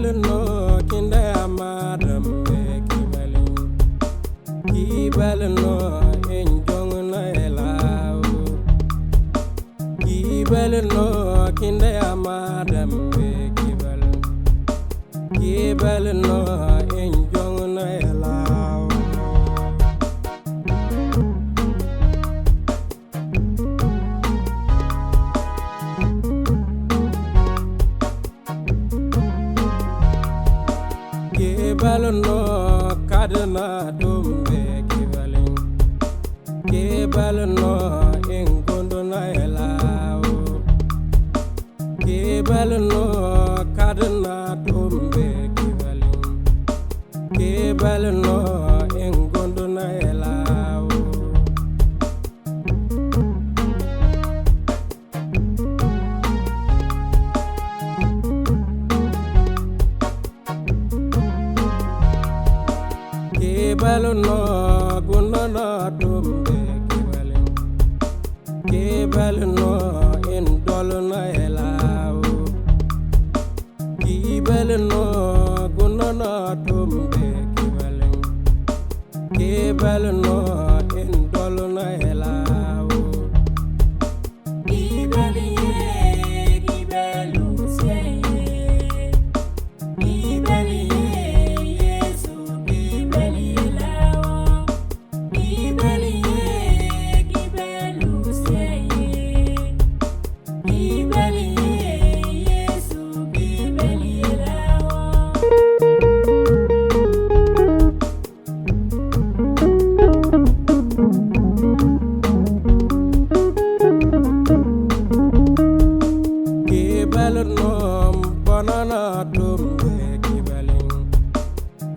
no kinda amadam be kibel no enjong na elao kibel no kinda amadam be kibel no enjong na elao kibel no kadna dumbe kibel no engondo na elao kibel no kadna dumbe kibel no engondo na elao kibel no gunana dumbe kibel no indol na elao kibel no gunana dumbe kibel no indol na elao kibel ye kibelu se kibel ye Yesu kibel ye lao kibel ye kibelu se kibel ye Yesu kibel ye lao kibel no banana dumbe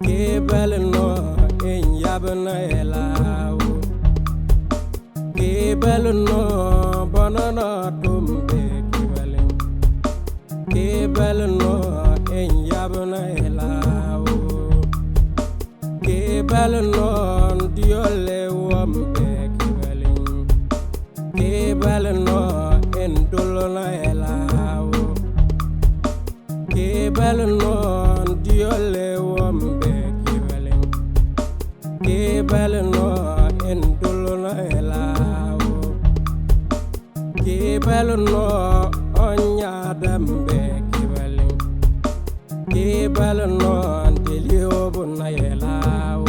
kibel no enyabna elao kibel no banana dumbe kibel no enyabna elao kibel no diole wambe kibel no endolona elao kibel no diole wambe kibel no endolona elao kibel no onyadambe kibel no deliobuna elao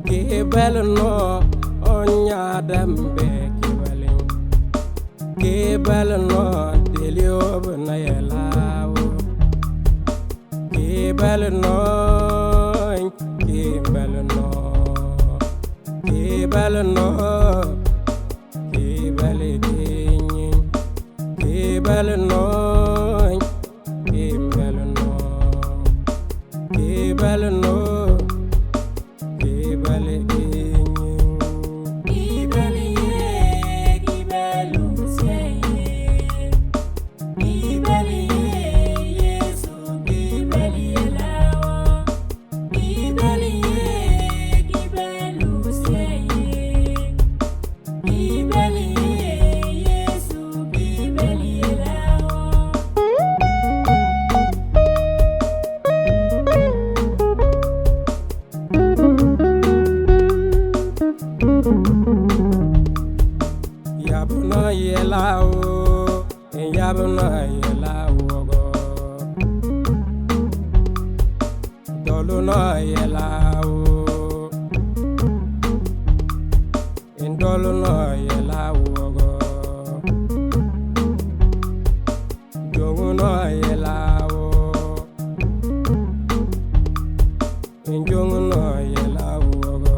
kibel no onyadambe kibel no deliobuna elao kibel no kibel no kibel no kibel dinyi kibel no kibel no kibel no kibel dinyi kibel ye kibelu se kibel ye Yesu kibel ye lao kibel ye kibelu se kibel ye Yesu kibel ye lao yabna yelao yabna yelao go doluna yelao indoluna yelao go jonguna yelao injonguna yelao go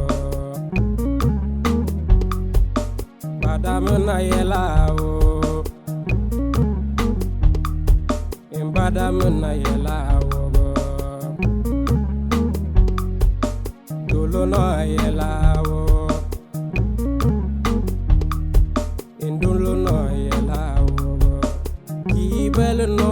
badamna yelao imbadamna yelao duluna yelao induluna yelao kibel no